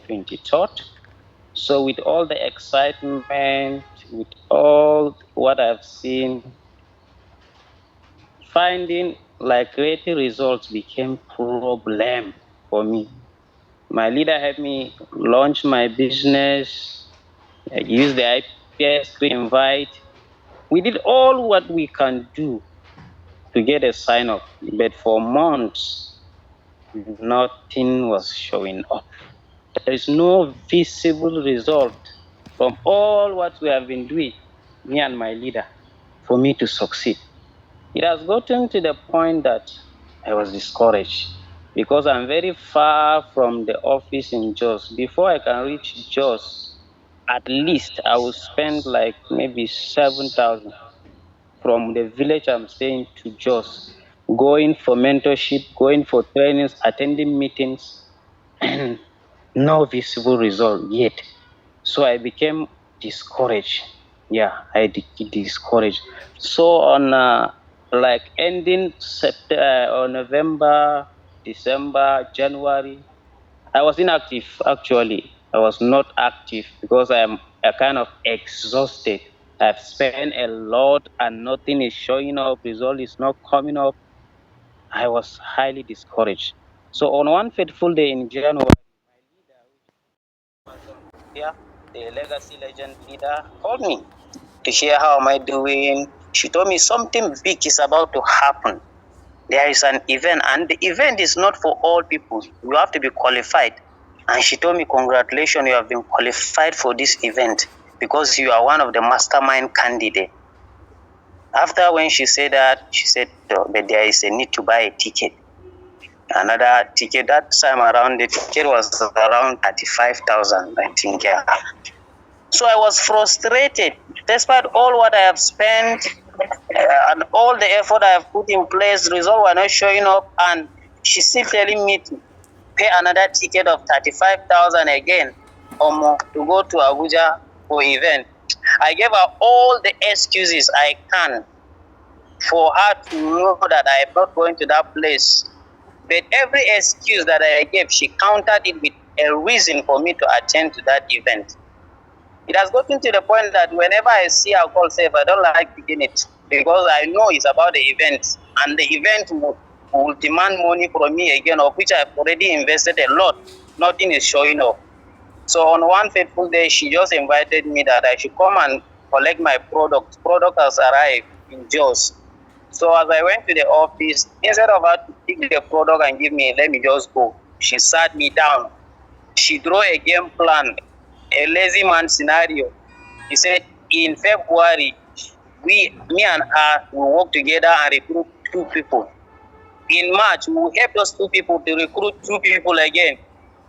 23rd. So with all the excitement, with all what I've seen, finding like creative results became problem for me. My leader helped me launch my business, use the IPS to invite. We did all what we can do to get a sign up, but for months, nothing was showing up. There is no visible result from all what we have been doing, me and my leader, for me to succeed. It has gotten to the point that I was discouraged because I'm very far from the office in Jos. Before I can reach Jos, at least I will spend like maybe 7,000 from the village I'm staying to Jos, going for mentorship, going for trainings, attending meetings, and no visible result yet. So I became discouraged. Yeah, I discouraged. So on like ending or November, December, January, I was inactive actually. I was not active because I am a kind of exhausted. I've spent a lot and nothing is showing up, result is not coming up. I was highly discouraged. So on one fateful day in January, my leader, yeah, the legacy legend leader, called me to hear how am I doing. She told me something big is about to happen. There is an event, and the event is not for all people. You have to be qualified. And she told me, congratulations, you have been qualified for this event because you are one of the mastermind candidates. After when she said that, she said, oh, but there is a need to buy a ticket. Another ticket that time around, the ticket was around 35,000, I think. Yeah. So I was frustrated, despite all what I have spent and all the effort I have put in place. Results were not showing up, and she's still telling me to pay another ticket of 35,000 again, to go to Abuja for event. I gave her all the excuses I can for her to know that I am not going to that place. But every excuse that I gave, she countered it with a reason for me to attend to that event. It has gotten to the point that whenever I see her call safe, I don't like picking it because I know it's about the event, and the event will demand money from me again, of which I've already invested a lot. Nothing is showing up. So on one fateful day, she just invited me that I should come and collect my product. Product has arrived in Jos. So as I went to the office, instead of her to pick the product and give me, let me just go, she sat me down. She drew a game plan, a lazy man scenario. He said, in February, me and her, will work together and recruit 2 people. In March, we will help those 2 people to recruit 2 people again.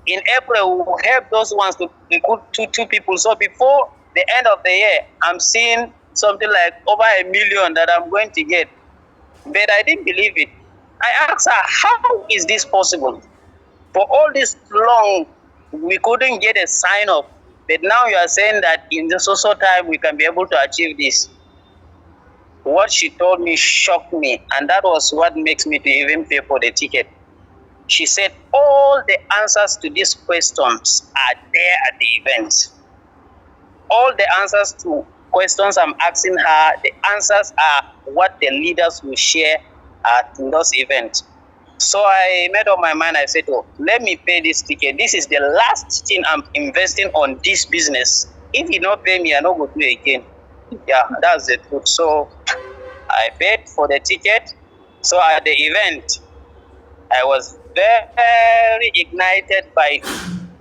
In April, we will help those ones to recruit two people. So before the end of the year, I'm seeing something like over 1 million that I'm going to get. But I didn't believe it. I asked her, how is this possible? For all this long, we couldn't get a sign up. But now you are saying that in the social time, we can be able to achieve this. What she told me shocked me, and that was what makes me to even pay for the ticket. She said all the answers to these questions are there at the event. All the answers to questions I'm asking her, the answers are what the leaders will share at those events. So I made up my mind. I said, oh, let me pay this ticket. This is the last thing I'm investing on this business. If you don't pay me, I don't go do it again. Yeah, that's the truth. So I paid for the ticket. So at the event, I was very ignited by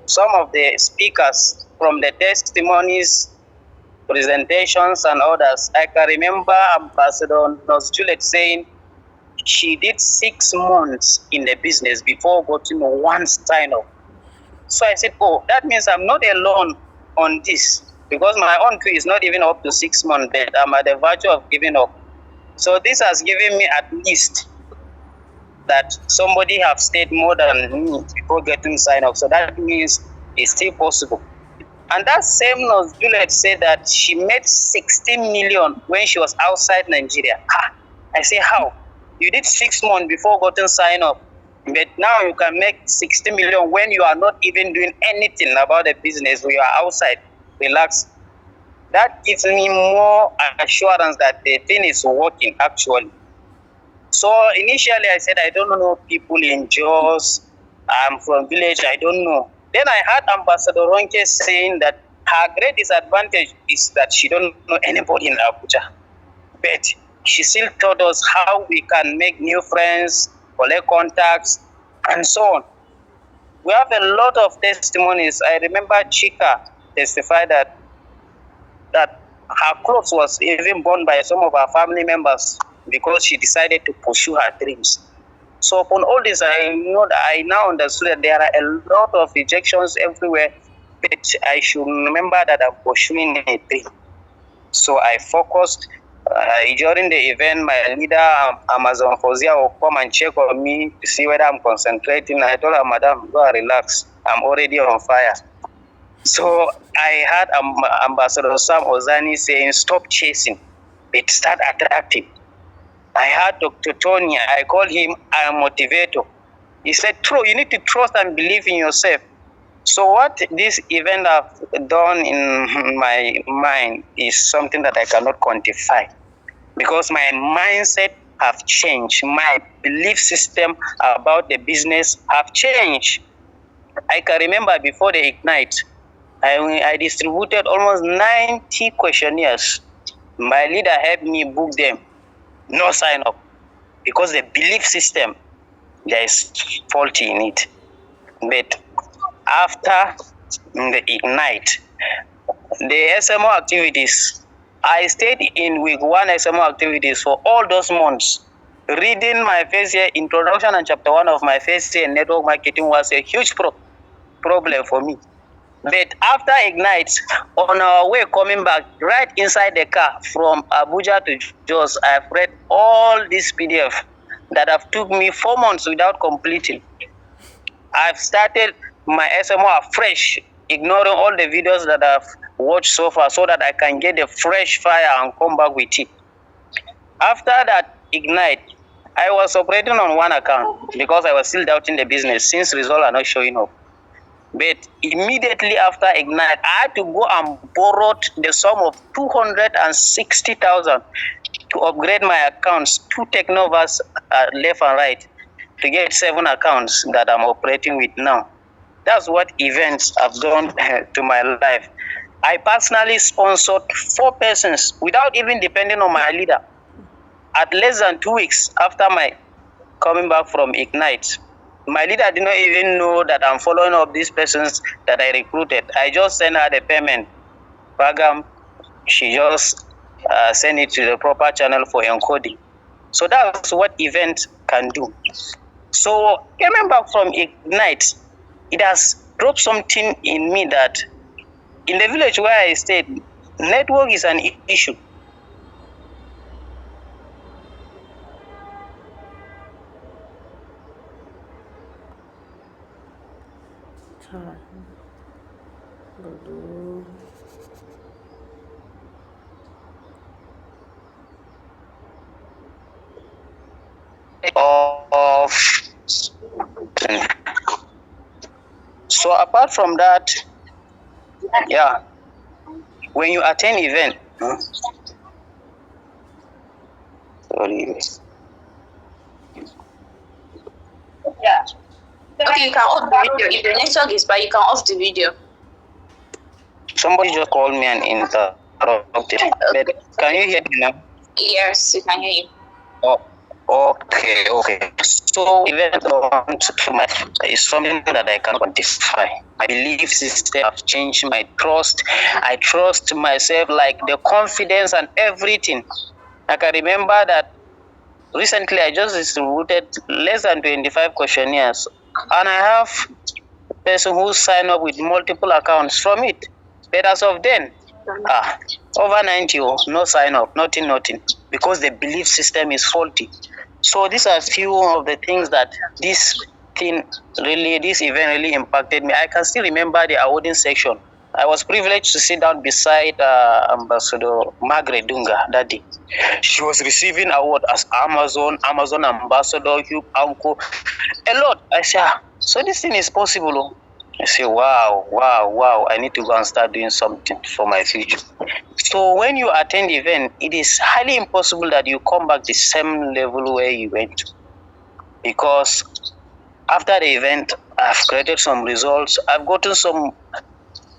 some of the speakers from the testimonies, presentations, and others. I can remember Ambassador Nurse Juliet saying she did 6 months in the business before getting one sign up. So I said, oh, that means I'm not alone on this because my own too is not even up to 6 months, but I'm at the verge of giving up. So this has given me at least that somebody have stayed more than me before getting sign up. So that means it's still possible. And that same nurse Juliet said that she made 16 million when she was outside Nigeria. I say, how? You did 6 months before getting sign up. But now you can make 60 million when you are not even doing anything about the business. You are outside, relax. That gives me more assurance that the thing is working actually. So initially I said, I don't know people in Jos. I'm from village, I don't know. Then I heard Ambassador Ronke saying that her great disadvantage is that she don't know anybody in Abuja. But she still taught us how we can make new friends, collect contacts, and so on. We have a lot of testimonies. I remember Chika testified that her clothes was even bought by some of our family members because she decided to pursue her dreams. So upon all this, I now understood that there are a lot of rejections everywhere, but I should remember that I'm pursuing a dream. So I focused. During the event, my leader, Amazon Fozia, will come and check on me to see whether I'm concentrating. I told her, Madam, go and relax. I'm already on fire. So I heard Ambassador Sam Ozani saying, stop chasing, but start attracting. I heard Dr. Tony, I call him a motivator. He said, you need to trust and believe in yourself. So what this event have done in my mind is something that I cannot quantify because my mindset have changed. My belief system about the business have changed. I can remember before the Ignite, I distributed almost 90 questionnaires. My leader helped me book them. No sign up because the belief system, there is faulty in it. But after the Ignite, the SMO activities, I stayed in week 1 SMO activities for all those months. Reading my first year introduction and chapter 1 of my first year network marketing was a huge problem for me. But after Ignite, on our way coming back, right inside the car from Abuja to Jos, I've read all this PDF that have took me 4 months without completing. I've started my SMO afresh, ignoring all the videos that I've watched so far so that I can get a fresh fire and come back with it. After that Ignite, I was operating on one account because I was still doubting the business since results are not showing up. But immediately after Ignite, I had to go and borrow the sum of 260,000 to upgrade my accounts, 2 Technovas left and right, to get 7 accounts that I'm operating with now. That's what events have done to my life. I personally sponsored 4 persons without even depending on my leader. At less than 2 weeks after my coming back from Ignite, my leader did not even know that I'm following up these persons that I recruited. I just sent her the payment. Bagam, she just sent it to the proper channel for encoding. So that's what event can do. So coming back from Ignite, it has dropped something in me that in the village where I stayed, network is an issue. Of so apart from that, yeah, when you attend event, sorry. Yeah. Okay, you can off the video. If the network is bad, you can off the video. Somebody just called me and interrupted. But can you hear me now? Yes, we can hear you. Oh, okay. So event is something that I can quantify. My belief system have changed my trust. I trust myself, like the confidence and everything. I can remember that recently I just distributed less than 25 questionnaires, and I have a person who signed up with multiple accounts from it. But as of then, over 90, no sign up, nothing, because the belief system is faulty. So these are few of the things that this event really impacted me. I can still remember the awarding section I was privileged to sit down beside Ambassador Margaret Dunga that day. She was receiving award as Amazon Ambassador, Hugh Uncle, a lot. I said, so this thing is possible. I say, wow, I need to go and start doing something for my future. So when you attend the event, it is highly impossible that you come back the same level where you went to. Because after the event, I've created some results. I've gotten some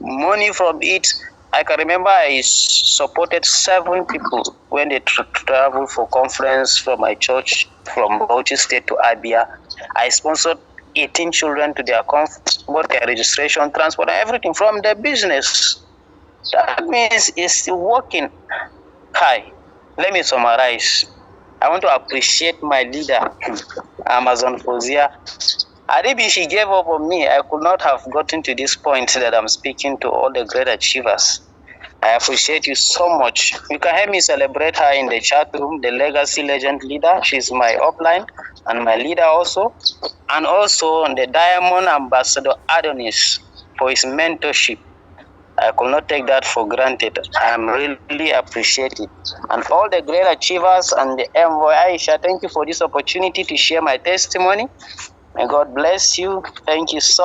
money from it. I can remember I supported 7 people when they traveled for conference from my church from Bauchi State to Abia. I sponsored 18 children to their conference, both their registration, transport, and everything from their business. That means it's still working. Hi, let me summarize. I want to appreciate my leader, Amazon Fozia. Maybe she gave up on me, I could not have gotten to this point that I'm speaking to all the great achievers. I appreciate you so much. You can help me celebrate her in the chat room, the legacy legend leader. She's my upline and my leader also. And also the Diamond Ambassador Adonis for his mentorship. I could not take that for granted. I am really appreciative. And all the great achievers and the envoy Aisha, thank you for this opportunity to share my testimony. May God bless you. Thank you so much.